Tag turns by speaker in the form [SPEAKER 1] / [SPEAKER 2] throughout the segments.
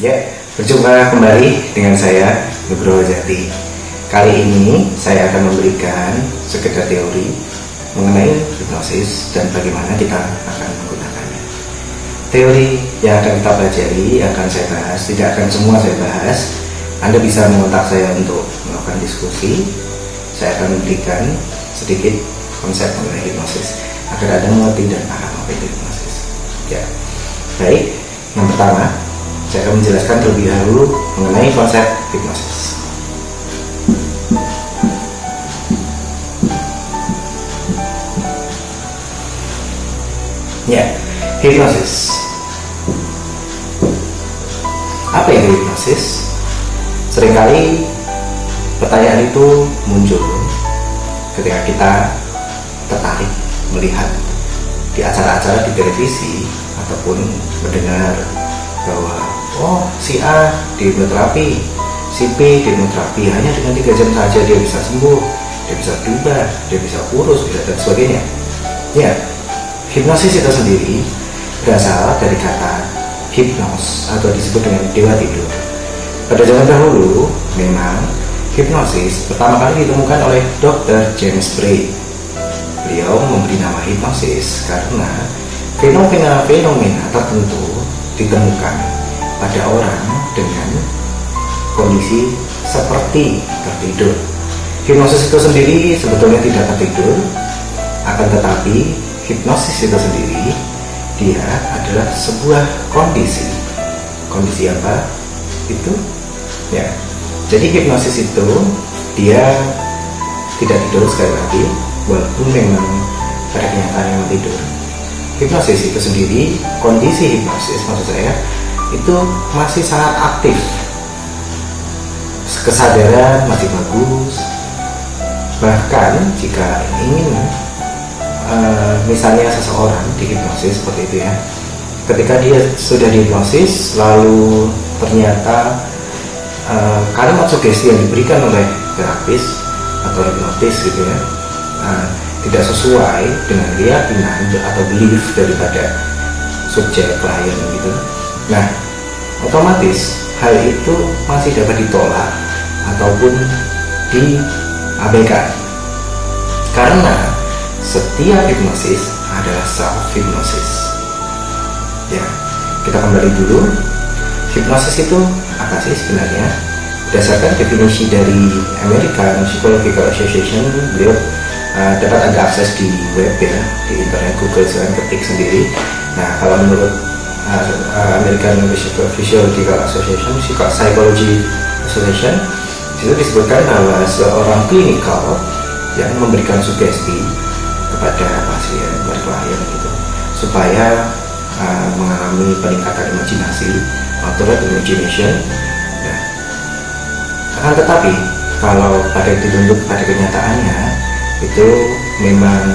[SPEAKER 1] Ya, berjumpa kembali dengan saya, Nugroho Jati. Kali ini saya akan memberikan sekedar teori mengenai hipnosis dan bagaimana kita akan menggunakannya. Teori yang akan kita pelajari akan saya bahas, tidak akan semua saya bahas. Anda bisa mengontak saya untuk melakukan diskusi. Saya akan memberikan sedikit konsep mengenai hipnosis agar Anda mengerti dan paham apa itu hipnosis. Ya, baik. Yang pertama, saya akan menjelaskan terlebih dahulu mengenai konsep hipnosis. Ya, hipnosis. Apa itu hipnosis? Seringkali pertanyaan itu muncul ketika kita tertarik melihat di acara-acara di televisi ataupun mendengar bahwa si A di hipnoterapi, si B di hipnoterapi, hanya dengan 3 jam saja dia bisa sembuh, dia bisa berubah, dia bisa kurus, bisa dan sebagainya. Ya, hipnosis itu sendiri berasal dari kata hipnos atau disebut dengan dewa tidur. Pada zaman dahulu memang hipnosis pertama kali ditemukan oleh Dr. James Braid. Beliau memberi nama hipnosis karena fenomena tertentu ditemukan pada orang dengan kondisi seperti tertidur. Hipnosis itu sendiri sebetulnya tidak tertidur, akan tetapi hipnosis itu sendiri dia adalah sebuah kondisi. Kondisi apa itu? Ya, jadi hipnosis itu dia tidak tidur sekali lagi, walaupun memang pada kenyataan memang tidur. Hipnosis itu sendiri, kondisi hipnosis maksud saya, itu masih sangat aktif. Kesadaran masih bagus. Bahkan jika ingin misalnya seseorang dihipnosis seperti itu ya, ketika dia sudah dihipnosis lalu ternyata kalimat sugesti yang diberikan oleh terapis atau hipnotis gitu ya tidak sesuai dengan keyakinan atau belief daripada subjek klien gitu. Nah, otomatis hal itu masih dapat ditolak ataupun diabaikan karena setiap hipnosis adalah self hipnosis. Ya, kita kembali dulu. Hipnosis itu apa sih sebenarnya? Berdasarkan definisi dari American Psychological Association, beliau dapat Anda akses di web ya, di internet Google, silahkan ketik sendiri. Nah, kalau menurut American Psychological Association, Psychology Association, itu disebutkan bahwa seorang klinikal yang memberikan sugesti kepada pasien, klien gitu, supaya mengalami peningkatan imajinasi, altered imagination. Nah, akan tetapi kalau pada dituntut pada kenyataannya itu memang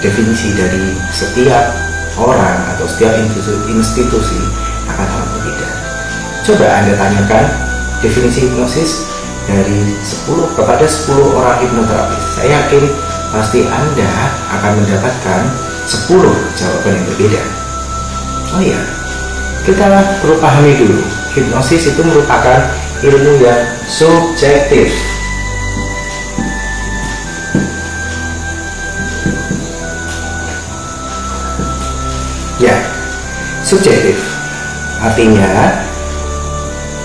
[SPEAKER 1] definisi dari setiap orang atau setiap institusi akan sangat berbeda. Coba Anda tanyakan definisi hipnosis dari 10 kepada 10 orang hipnoterapis. Saya yakin pasti Anda akan mendapatkan 10 jawaban yang berbeda. Oh iya, kita perlu pahami dulu, hipnosis itu merupakan ilmu yang subjektif. Ya, subjektif artinya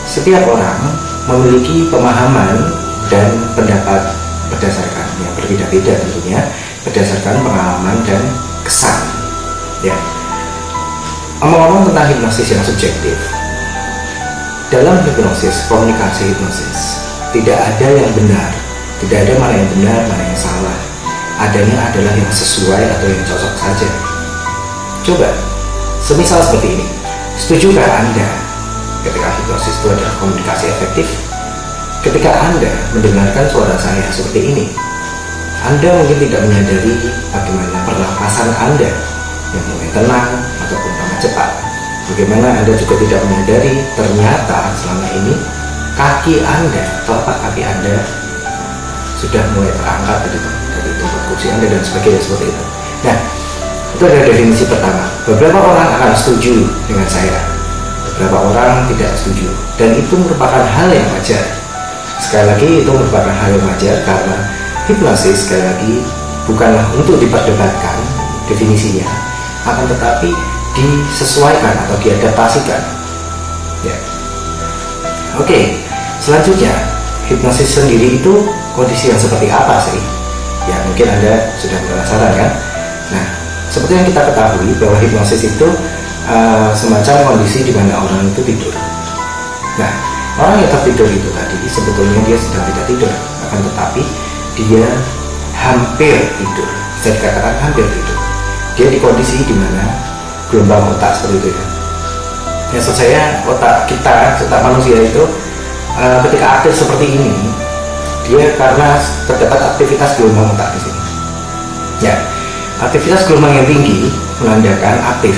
[SPEAKER 1] setiap orang memiliki pemahaman dan pendapat berdasarkan yang berbeda-beda tentunya, berdasarkan pengalaman dan kesan. Ya, omong-omong tentang hipnosis yang subjektif, dalam hipnosis, komunikasi hipnosis tidak ada yang benar, tidak ada mana yang benar, mana yang salah. Adanya adalah yang sesuai atau yang cocok saja. Coba, semisal seperti ini, setujukah Anda ketika hipnosis itu adalah komunikasi efektif? Ketika Anda mendengarkan suara saya seperti ini, Anda mungkin tidak menyadari bagaimana pernapasan Anda yang mulai tenang ataupun tambah cepat. Bagaimana Anda juga tidak menyadari ternyata selama ini kaki Anda, telapak kaki Anda sudah mulai terangkat dari tempat kursi Anda dan sebagainya seperti itu. Nah, itu adalah definisi pertama. Beberapa orang akan setuju dengan saya, beberapa orang tidak setuju, dan itu merupakan hal yang wajar. Sekali lagi, itu merupakan hal yang wajar karena hipnosis, sekali lagi, bukanlah untuk diperdebatkan definisinya, akan tetapi disesuaikan atau diadaptasikan. Ya. Oke, selanjutnya, hipnosis sendiri itu kondisi yang seperti apa sih? Ya, mungkin Anda sudah penasaran kan? Nah, seperti yang kita ketahui bahwa hipnosis itu semacam kondisi di mana orang itu tidur. Nah, orang yang tertidur itu tadi sebetulnya dia sedang tidak tidur, akan tetapi dia hampir tidur. Bisa dikatakan hampir tidur. Dia di kondisi di mana gelombang otak seperti itu ya. Maksud saya, otak kita, otak manusia itu ketika aktif seperti ini, dia karena terdapat aktivitas gelombang otak di sini. Ya, aktivitas gelombang yang tinggi menandakan aktif,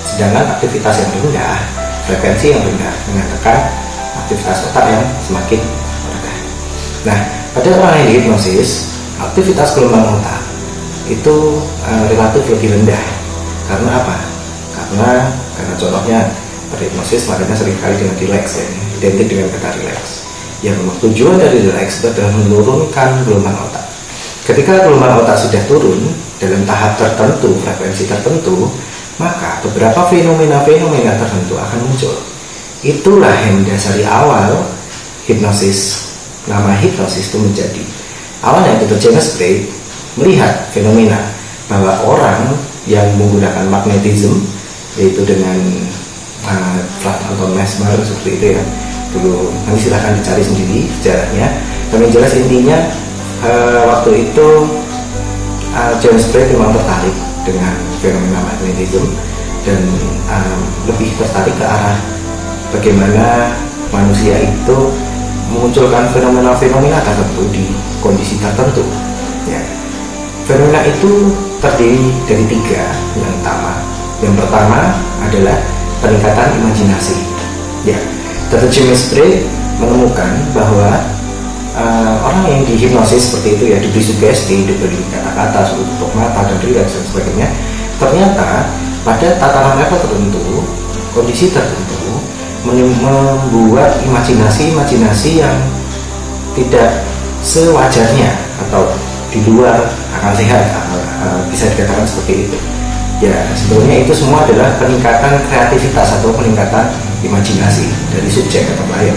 [SPEAKER 1] sedangkan aktivitas yang rendah, frekuensi yang rendah mengatakan aktivitas otak yang semakin rendah. Nah, pada orang yang dihipnosis, aktivitas gelombang otak itu relatif lebih rendah. Karena apa? Karena contohnya berhipnosis makanya seringkali dengan relax ya, identik dengan kata relax. Yang tujuan dari relax itu adalah menurunkan gelombang otak. Ketika gelombang otak sudah turun dalam tahap tertentu, frekuensi tertentu, maka beberapa fenomena-fenomena tertentu akan muncul. Itulah yang mendasari awal hipnosis. Nama hipnosis itu menjadi. Awalnya Dr. James Braid melihat fenomena bahwa orang yang menggunakan magnetism, yaitu dengan atau mesmer seperti itu ya, dulu nanti silahkan dicari sendiri sejarahnya. Tapi jelas intinya waktu itu James Braid memang tertarik dengan fenomena magnetism dan lebih tertarik ke arah bagaimana manusia itu memunculkan fenomena-fenomena tertentu di kondisi tertentu. Ya. Fenomena itu terdiri dari 3 yang utama. Yang pertama adalah peningkatan imajinasi. Ya, Dr. James Braid menemukan bahwa orang yang dihipnosis seperti itu ya, diberi sugesti, diberi kata-kata, tutup mata dan rileks dan sebagainya, ternyata pada tatanan level tertentu, kondisi tertentu membuat imajinasi yang tidak sewajarnya atau di luar akal sehat, bisa dikatakan seperti itu. Ya, sebenarnya itu semua adalah peningkatan kreativitas atau peningkatan imajinasi dari subjek atau klien.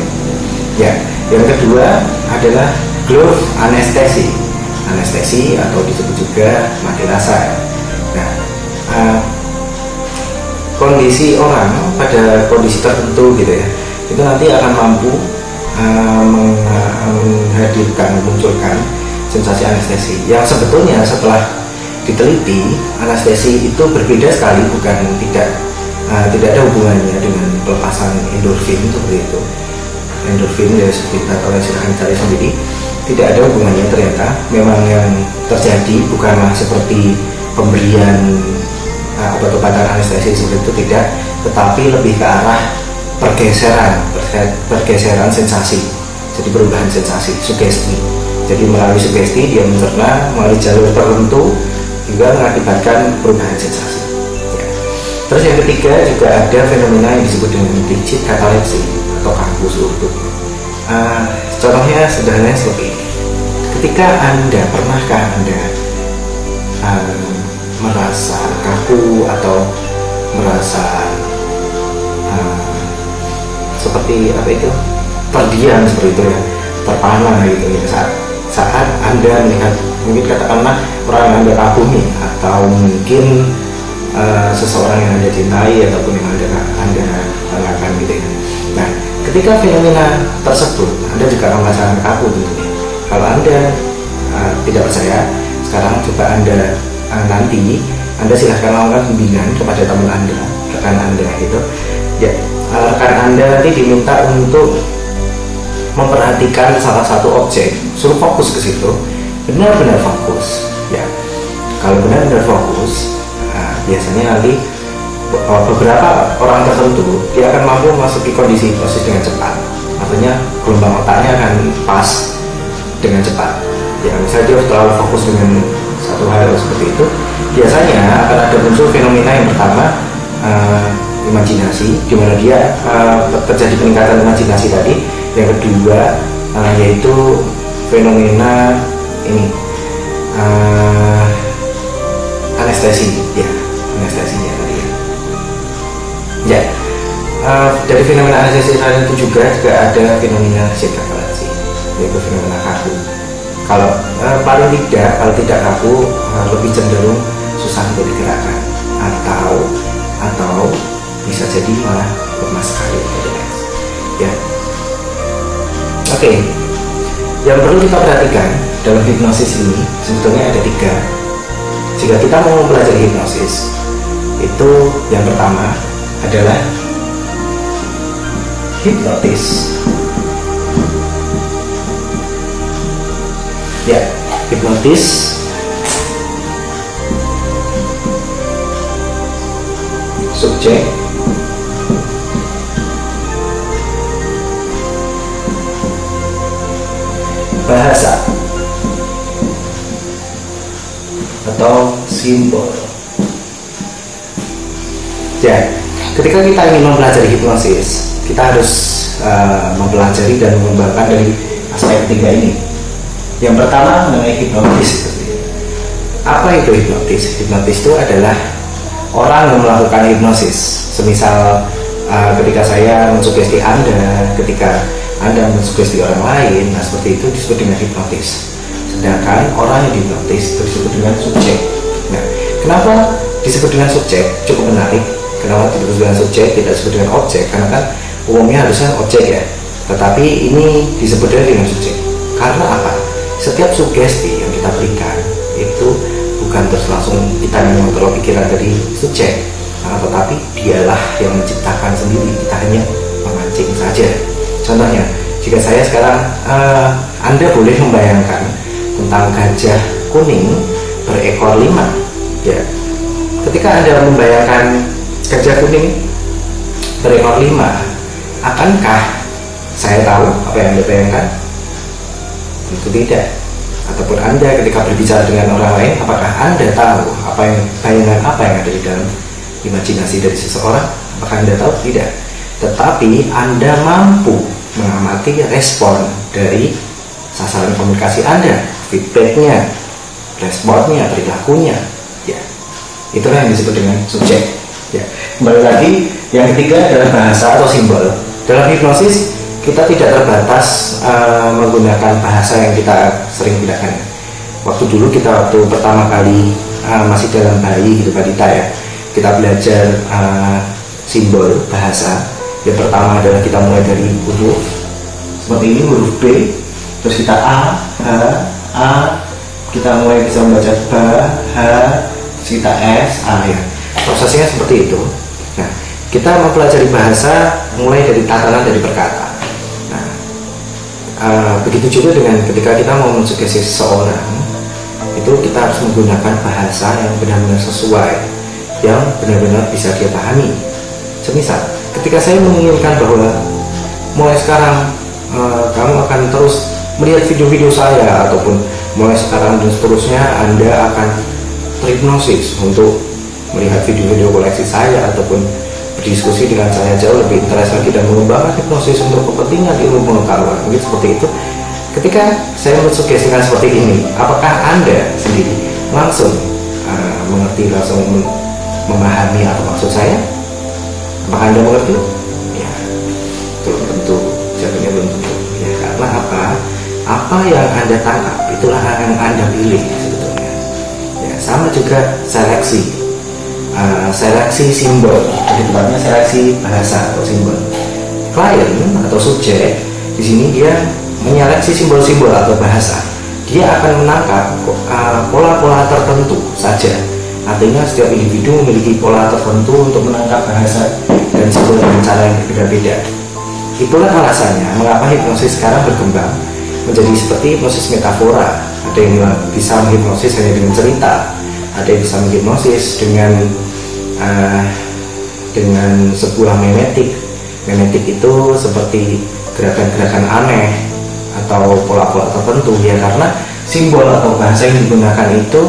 [SPEAKER 1] Ya, yang kedua adalah glove anestesi. Anestesi atau disebut juga mati rasa. Nah, kondisi orang pada kondisi tertentu gitu ya, itu nanti akan mampu menghadirkan, memunculkan sensasi anestesi yang sebetulnya setelah diteliti, anestesi itu berbeda sekali, bukan tidak ada hubungannya dengan pelepasan endorfin seperti itu. Endorfin ya seperti kita tahu, silahkan cari sendiri, tidak ada hubungannya ternyata. Memang yang terjadi bukanlah seperti pemberian obat-obatan anestesi seperti itu, tidak, tetapi lebih ke arah pergeseran sensasi. Jadi perubahan sensasi, sugesti. Jadi melalui sugesti dia mencerna melalui jalur tertentu juga mengakibatkan perubahan sensasi. Ya. Terus yang ketiga juga ada fenomena yang disebut dengan digit katalepsi atau kaku seluruh tubuh. Contohnya sederhananya seperti ini. Ketika pernahkah Anda merasa kaku atau merasa seperti apa itu, terdiam seperti itu ya, terpana gitu ya, saat Anda melihat, mungkin katakanlah orang yang Anda kagumi atau mungkin seseorang yang Anda cintai ataupun yang Anda banggakan gitu ya. Nah, ketika fenomena tersebut Anda juga akan merasakan kaku tentunya. Kalau Anda tidak percaya, sekarang coba nanti Anda silahkan lakukan bimbingan kepada teman Anda, rekan Anda gitu ya. Rekan Anda nanti diminta untuk memperhatikan salah satu objek, suruh fokus ke situ, benar-benar fokus ya. Kalau benar-benar fokus, biasanya nanti beberapa orang tertentu dia akan mampu memasuki kondisi hipnosis dengan cepat. Artinya gelombang otaknya akan pas dengan cepat ya. Misalnya dia terlalu fokus dengan satu hal seperti itu, biasanya akan ada muncul fenomena yang pertama, imajinasi, di mana dia terjadi peningkatan imajinasi tadi. Yang kedua yaitu fenomena ini anestesi, ya, anestesinya tadi ya. Ya, dari fenomena anestesi itu juga ada fenomena sirkulasi, yaitu fenomena kaku. Kalau paling tidak, kalau tidak kaku, lebih cenderung susah untuk digerakkan, atau bisa jadi malah lemas sekali, ya. Oke, yang perlu kita perhatikan dalam hipnosis ini sebetulnya ada 3. Jika kita mau mempelajari hipnosis, itu yang pertama adalah hipnotis. Ya, hipnotis subjek bahasa atau simbol. Ya, ketika kita ingin mempelajari hipnosis, kita harus mempelajari dan mengembangkan dari aspek 3 ini. Yang pertama mengenai hipnotis. Apa itu hipnotis? Hipnotis itu adalah orang yang melakukan hipnosis. Semisal ketika saya mensugesti Anda, ketika Anda mensugesti orang lain, nah seperti itu disebut dengan hipnotis. Sedangkan orang yang dihipnotis itu disebut dengan subjek. Nah, kenapa disebut dengan subjek? Cukup menarik. Kenapa disebut dengan subjek, tidak disebut dengan objek? Karena kan umumnya harusnya objek ya. Tetapi ini disebut dengan subjek. Karena apa? Setiap sugesti yang kita berikan itu bukan terus langsung kita mengontrol pikiran dari subjek, tetapi dialah yang menciptakan sendiri. Kita hanya memancing saja. Contohnya, jika saya sekarang Anda boleh membayangkan tentang gajah kuning berekor 5, ya. Ketika Anda membayangkan gajah kuning berekor 5, akankah saya tahu apa yang Anda bayangkan? Tentu tidak. Ataupun Anda ketika berbicara dengan orang lain, apakah Anda tahu bayangan apa yang ada di dalam imajinasi dari seseorang? Apakah Anda tahu? Tidak. Tetapi Anda mampu mengamati respon dari sasaran komunikasi Anda, feedbacknya, responnya, perilakunya, ya. Itulah yang disebut dengan subjek. Ya. Kembali lagi, yang ketiga adalah bahasa atau simbol. Dalam hipnosis kita tidak terbatas menggunakan bahasa yang kita sering gunakan. Waktu dulu waktu pertama kali masih dalam bayi gitu, balita ya, kita belajar simbol bahasa. Yang pertama adalah kita mulai dari huruf seperti ini, huruf B, terus kita A, kita mulai bisa membaca B, H, terus kita S, A ya. Prosesnya seperti itu. Nah, kita mempelajari bahasa mulai dari tatanan dari perkata. Nah, begitu juga dengan ketika kita mau mensugesti seseorang, itu kita harus menggunakan bahasa yang benar-benar sesuai, yang benar-benar bisa dia pahami. Semisal, ketika saya menginginkan bahwa mulai sekarang kamu akan terus melihat video-video saya, ataupun mulai sekarang dan seterusnya Anda akan terhipnosis untuk melihat video-video koleksi saya, ataupun berdiskusi dengan saya jauh lebih interest lagi dan mengembangkan hipnosis untuk kepentingan ilmu pengetahuan, mungkin seperti itu. Ketika saya mensugestikan seperti ini, apakah Anda sendiri langsung mengerti, langsung memahami apa maksud saya? Apakah Anda mengerti? Ya, belum tentu. Jawabannya belum tentu. Ya, karena apa? Apa yang Anda tangkap itulah yang Anda pilih sebetulnya. Ya, sama juga seleksi, seleksi simbol, jadi tepatnya seleksi bahasa atau simbol. Klien atau subjek di sini dia menyeleksi simbol-simbol atau bahasa. Dia akan menangkap pola-pola tertentu saja. Artinya setiap individu memiliki pola tertentu untuk menangkap bahasa dan simbol dengan cara yang berbeda-beda. Itulah alasannya mengapa hipnosis sekarang berkembang menjadi seperti hipnosis metafora. Ada yang bisa menghipnosis hanya dengan cerita, ada yang bisa menghipnosis dengan sebuah memetik. Memetik itu seperti gerakan-gerakan aneh atau pola-pola tertentu, ya, karena simbol atau bahasa yang digunakan itu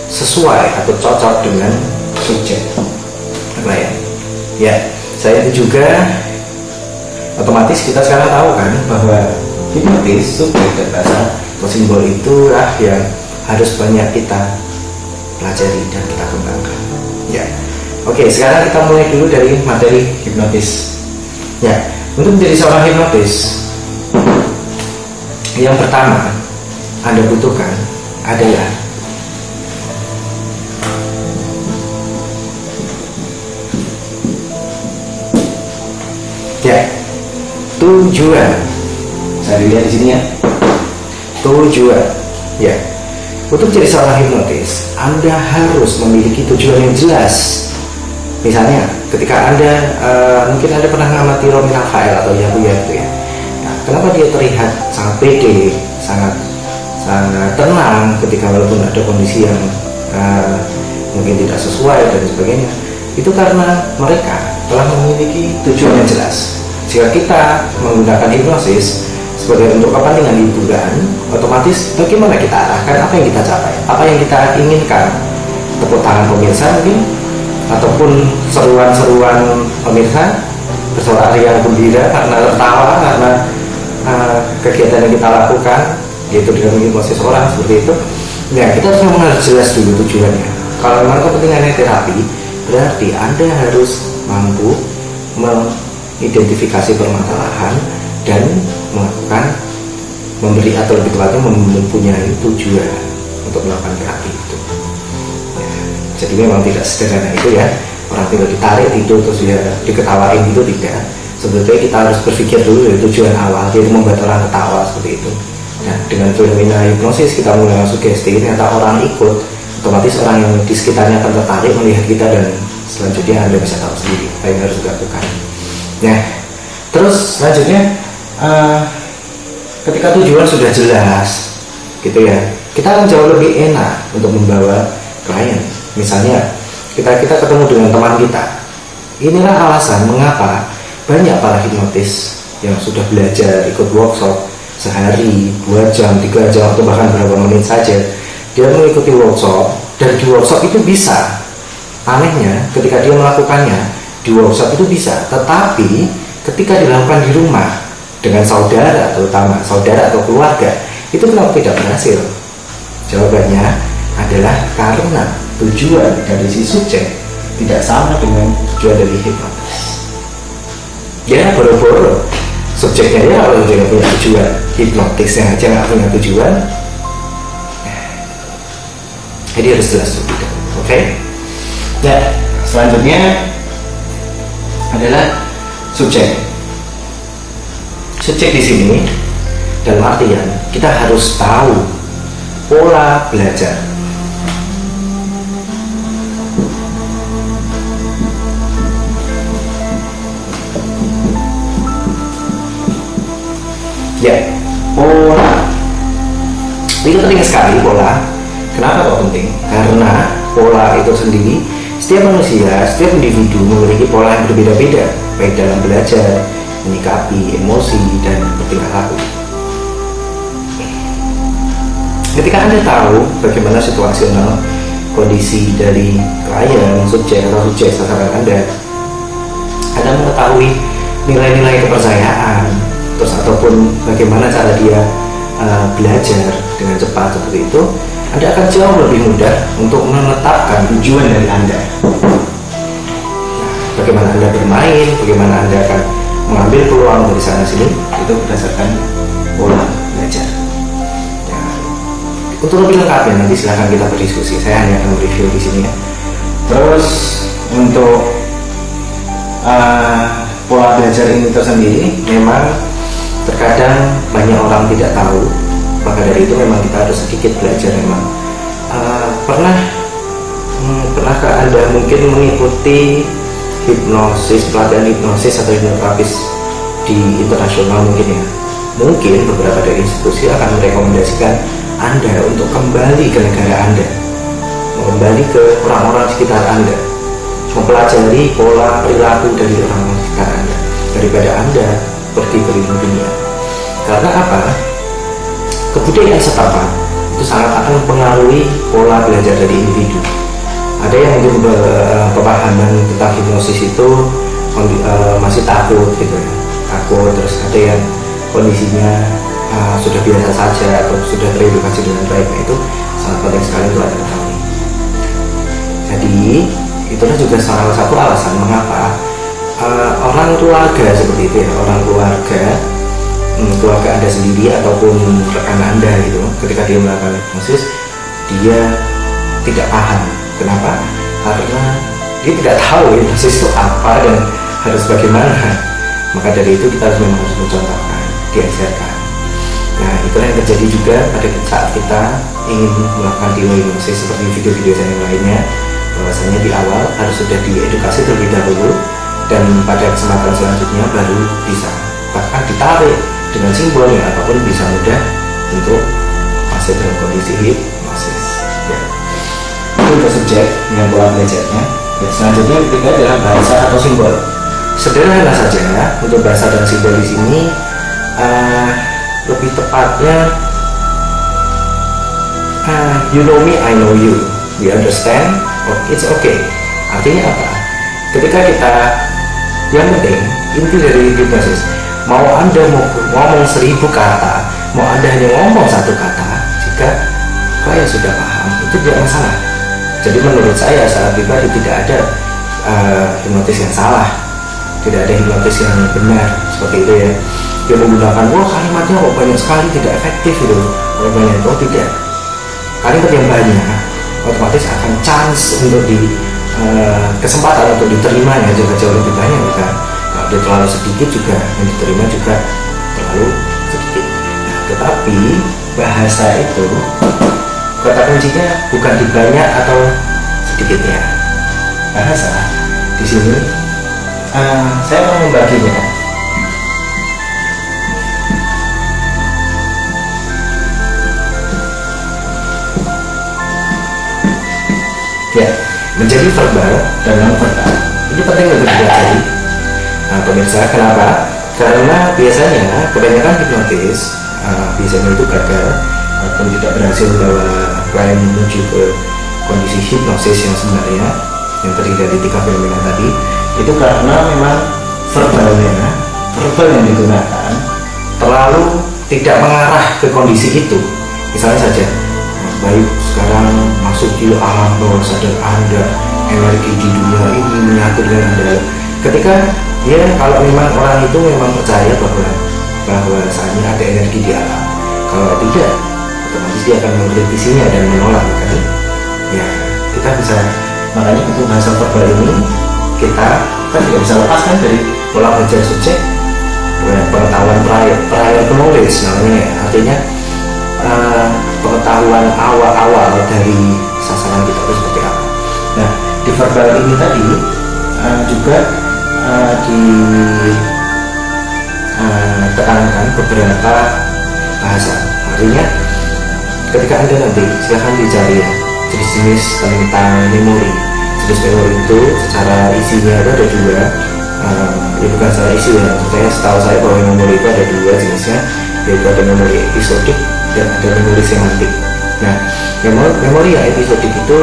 [SPEAKER 1] sesuai atau cocok dengan subjek klien. Ya, Selain itu juga otomatis kita sekarang tahu kan bahwa hipnotis, subjek dan bahasa atau simbol itulah yang harus banyak kita pelajari dan kita kembangkan. Ya, oke. Sekarang kita mulai dulu dari materi hipnotis. Ya, untuk menjadi seorang hipnotis, yang pertama Anda butuhkan adalah tujuan. Saya lihat di sini ya. Tujuan. Ya. Untuk jadi seorang hipnotis, Anda harus memiliki tujuan yang jelas. Misalnya, ketika Anda mungkin Anda pernah mengamati Romy Rafael atau Yahuya itu ya. Nah, kenapa dia terlihat sangat pede, sangat tenang ketika walaupun ada kondisi yang mungkin tidak sesuai dan sebagainya? Itu karena mereka telah memiliki tujuan yang jelas. Jika kita menggunakan hipnosis sebagai untuk kepentingan hiburan, otomatis bagaimana kita arahkan apa yang kita capai, apa yang kita inginkan. Tepuk tangan pemirsa mungkin, ataupun seruan-seruan pemirsa, bersorak riang gembira karena tertawa karena kegiatan yang kita lakukan, yaitu dengan menghipnosis orang seperti itu. Ya, kita harus jelas dulu tujuannya. Kalau memang kepentingannya terapi, berarti Anda harus mampu mengidentifikasi permasalahan dan melakukan memberi atau lebih tepatnya mempunyai tujuan untuk melakukan terapi itu. Ya, jadi memang tidak sederhana itu ya, orang tidak ditarik tidur terus ya diketawain itu tidak. Sebetulnya kita harus berpikir dulu dari tujuan awal, yaitu membuat orang ketawa seperti itu. Nah, dengan fenomena hipnosis kita mulai sugesti, ternyata orang ikut, otomatis orang yang di sekitarnya akan tertarik melihat kita dan selanjutnya Anda bisa tahu sendiri apa yang harus dilakukan. Nah, terus selanjutnya ketika tujuan sudah jelas gitu ya, kita akan jauh lebih enak untuk membawa klien. Misalnya kita ketemu dengan teman kita, inilah alasan mengapa banyak para hipnotis yang sudah belajar ikut workshop sehari, 2 jam, 3 jam atau bahkan berapa menit saja dia mengikuti workshop, dan di workshop itu bisa, anehnya ketika dia melakukannya di workshop itu bisa, tetapi ketika dilakukan di rumah dengan saudara, terutama saudara atau keluarga, itu kenapa tidak berhasil? Jawabannya adalah karena tujuan dari si subjek tidak sama dengan tujuan dari hipnotis. Ya, boro-boro subjeknya ya kalau dia punya tujuan, hipnotisnya aja nggak punya tujuan, jadi harus jelas dulu. Oke? Ya, selanjutnya adalah subjek. Subjek di sini dalam artian kita harus tahu pola belajar. Ya, pola itu penting sekali. Pola, kenapa kok penting? Karena pola itu sendiri, setiap manusia, setiap individu memiliki pola yang berbeda-beda, baik dalam belajar, menyikapi emosi, dan bertingkah laku. Ketika Anda tahu bagaimana situasional kondisi dari klien, subjek atau subjek sasaran Anda mengetahui nilai-nilai kepercayaan, terus ataupun bagaimana cara dia belajar dengan cepat seperti itu, Anda akan jauh lebih mudah untuk menetapkan tujuan dari Anda. Bagaimana Anda bermain, bagaimana Anda akan mengambil peluang dari sana sini, itu berdasarkan pola belajar. Ya, untuk lebih lengkapnya nanti silahkan kita berdiskusi. Saya hanya akan mereview di sini ya. Terus untuk pola belajar ini tersendiri memang terkadang banyak orang tidak tahu, maka dari itu memang kita harus sedikit belajar memang. Pernahkah Anda mungkin mengikuti hipnosis, pelatihan hipnosis atau hipnoterapis di internasional mungkin ya? Mungkin beberapa dari institusi akan merekomendasikan Anda untuk kembali ke negara Anda, kembali ke orang-orang sekitar Anda, mempelajari pola perilaku dari orang-orang sekitar Anda, daripada Anda pergi keliling dunia. Karena apa? Kebudayaan setempat itu sangat akan mempengaruhi pola belajar dari individu. Ada yang mungkin pemahaman tentang hipnosis itu masih takut gitu ya, takut, terus ada yang kondisinya sudah biasa saja atau sudah teredukasi dengan baik. Nah, itu sangat penting sekali untuk Anda ketahui. Jadi itulah juga salah satu alasan mengapa orang keluarga seperti itu ya, orang keluarga Anda sendiri ataupun rekan Anda gitu, ketika dia melakukan hipnosis, dia tidak paham. Kenapa? Karena dia tidak tahu hipnosis itu apa dan harus bagaimana. Maka dari itu kita harus mencontohkan, diajarkan. Nah, itulah yang terjadi juga pada saat kita ingin melakukan hipnosis seperti video-video saya yang lainnya, bahwasanya di awal harus sudah diedukasi terlebih dahulu, dan pada kesempatan selanjutnya baru bisa bahkan ditarik dengan simbol yang apapun bisa mudah untuk masuk dalam kondisi hipnosis ya. Itu untuk subjek dengan pola belajarnya ya. Selanjutnya yang ketiga adalah bahasa atau simbol. Sederhana saja ya, untuk bahasa dan simbol di sini lebih tepatnya you know me, I know you, we understand, oh, it's okay. Artinya apa? Ketika kita, yang penting inti dari hipnosis, mau Anda mau ngomong 1000 kata, mau Anda hanya ngomong 1 kata, jika klien sudah paham, itu tidak masalah. Jadi menurut saya secara pribadi tidak ada hipnotis yang salah, tidak ada hipnotis yang benar seperti itu ya. Dia menggunakan kalimatnya kok banyak sekali, tidak efektif gitu, banyak, oh tidak. Kalimat yang banyak otomatis akan chance untuk kesempatan untuk diterimanya juga jauh lebih banyak kan. Kalau dia terlalu sedikit juga yang diterima juga terlalu sedikit. Nah, tetapi bahasa itu kata kuncinya bukan di banyak atau sedikitnya. Bahasa di sini saya mau membaginya. Ya, menjadi verbal dan non-verbal ini penting untuk dipelajari. Nah, pemirsa, kenapa? Karena biasanya kebanyakan hipnotis biasanya itu gagal atau tidak berhasil membawa klien menuju ke kondisi hipnosis yang sebenarnya yang terdiri dari 3 fenomena tadi, itu karena memang verbal yang digunakan terlalu tidak mengarah ke kondisi itu. Misalnya saja, baik sekarang masuk di alam bawah sadar Anda, energi di dunia ini menyatu dengan Anda. Ketika ya, kalau memang orang itu memang percaya bahwa saat ini ada energi di alam, kalau tidak otomatis dia akan mengkritisinya dan menolak kan. Ya, kita bisa, makanya untuk bahasa verbal ini kita tidak bisa lepaskan dari pola belajar subjek, pengetahuan prior knowledge namanya, artinya pengetahuan awal dari sasaran kita itu seperti apa. Nah, di verbal ini tadi juga ditekankan beberapa bahasa. Artinya ketika Anda nanti silahkan dicari ya jenis-jenis tentang memori. Jenis memori itu secara isinya itu ada 2, ya bukan secara isi ya, maksudnya setahu saya bahwa memori itu ada 2 jenisnya, yaitu ada memori episodik dan ada memori semantik. Nah, memori yang episodik itu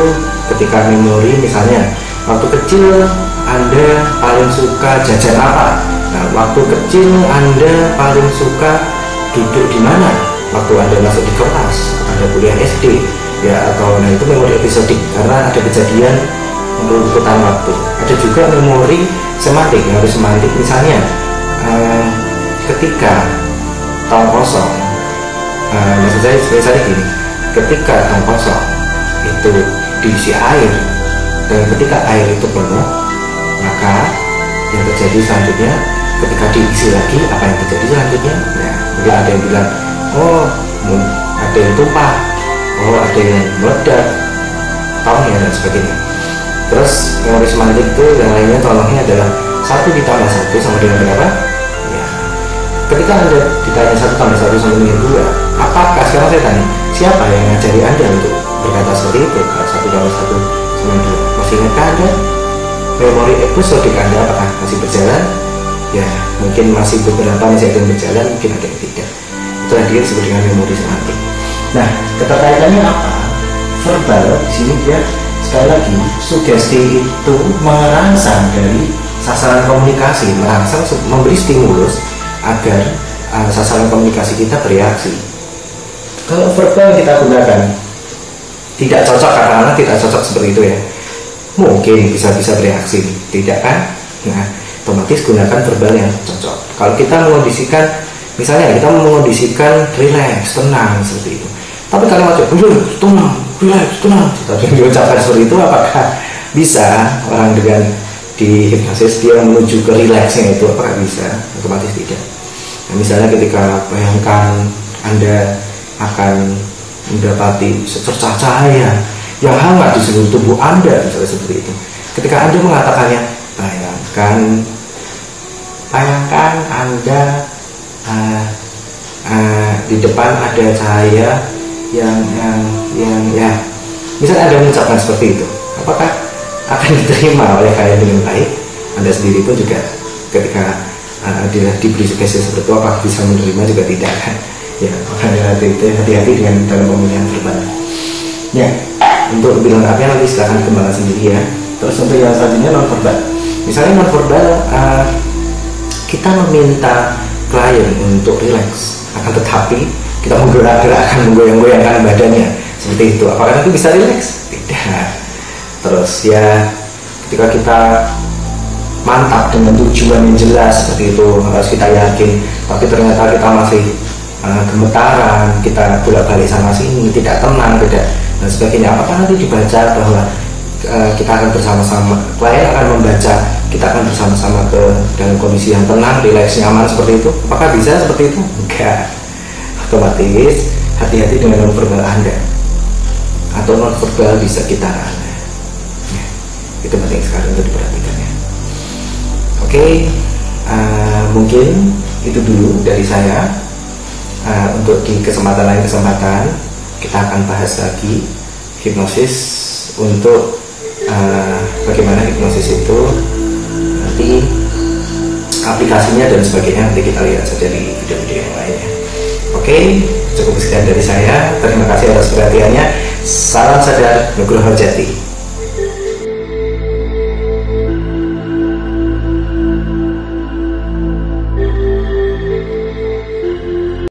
[SPEAKER 1] ketika memori misalnya waktu kecil Anda paling suka jajan apa? Nah, waktu kecil Anda paling suka duduk di mana? Waktu Anda masuk di kelas, Anda kuliah SD ya, atau nah itu memori episodik karena ada kejadian urutan waktu. Ada juga memori semantik. Memori semantik misalnya ketika tong kosong, maksud saya misalnya gini, ketika tong kosong itu diisi air dan ketika air itu penuh, maka yang terjadi selanjutnya ketika diisi lagi, apa yang terjadi selanjutnya? Nah, mungkin ada yang bilang, oh ada yang tumpah, oh ada yang meledak, tongnya dan sebagainya. Terus memori semantik itu yang lainnya contohnya adalah 1 ditambah 1 sama dengan berapa? Ya, ketika Anda ditanya 1 tambah 1 sama dengan 2, apakah sekarang saya tanya, siapa yang ngajari Anda untuk berkata seperti itu? Kalau 1 tambah 1 sama 2, masih ingatkah Anda? Memori episodik Anda apakah masih berjalan? Ya, mungkin masih beberapa masih ada yang berjalan, mungkin ada yang tidak. Itulah dia disebut dengan memori semantik. Nah, keterkaitannya apa? Verbal di sini dia sekali lagi sugesti itu merangsang dari sasaran komunikasi, merangsang memberi stimulus agar sasaran komunikasi kita bereaksi. Kalau verbal yang kita gunakan tidak cocok, karena tidak cocok seperti itu ya, mungkin bisa bereaksi, tidak kan? Nah, otomatis gunakan verbal yang cocok. Kalau kita mengondisikan, misalnya kita mengondisikan relax, tenang seperti itu, tapi kalimat tenang, relax, tenang, tapi diucapkan seperti itu, apakah bisa orang dengan di hipnosis dia menuju ke relaxnya itu? Apakah bisa? Otomatis tidak. Nah, misalnya ketika bayangkan Anda akan mendapati secercah cahaya yang hangat di seluruh tubuh Anda, misalnya seperti itu. Ketika Anda mengatakannya, bayangkan Anda di depan ada cahaya yang ya, misalnya Anda mengucapkan seperti itu, apakah akan diterima oleh kalian dengan baik? Anda sendiri pun juga ketika diberi sugesti seperti itu, apakah bisa menerima? Juga tidak kan? Ya, makanya hati-hati dengan dalam pemilihan verbal. Ya, untuk lebih lengkapnya nanti silahkan kembangkan sendiri ya. Terus untuk yang selanjutnya non verbal. Misalnya non verbal, kita meminta klien untuk relax, akan tetapi kita menggerak-gerakkan, menggoyang-goyangkan badannya seperti itu. Apakah nanti bisa relax? Tidak. Terus ya, ketika kita mantap dengan tujuan yang jelas seperti itu, harus kita yakin, tapi ternyata kita masih gemetaran, kita bolak-balik sana sini, tidak tenang, tidak dan sebagainya. Apakah nanti dibaca bahwa kita akan bersama-sama, klien akan membaca kita akan bersama-sama ke dalam kondisi yang tenang, rileks, nyaman seperti itu? Apakah bisa seperti itu? Enggak. Otomatis hati-hati dengan non-verbal Anda, atau non-verbal di sekitar Anda ya, itu penting sekali untuk diperhatikan ya. Oke, mungkin itu dulu dari saya. Untuk di kesempatan lain kita akan bahas lagi hipnosis, untuk bagaimana hipnosis itu nanti aplikasinya dan sebagainya, nanti kita lihat saja di video-video yang lainnya. Oke, cukup sekian dari saya. Terima kasih atas perhatiannya. Salam sadar, Nugroho Jati.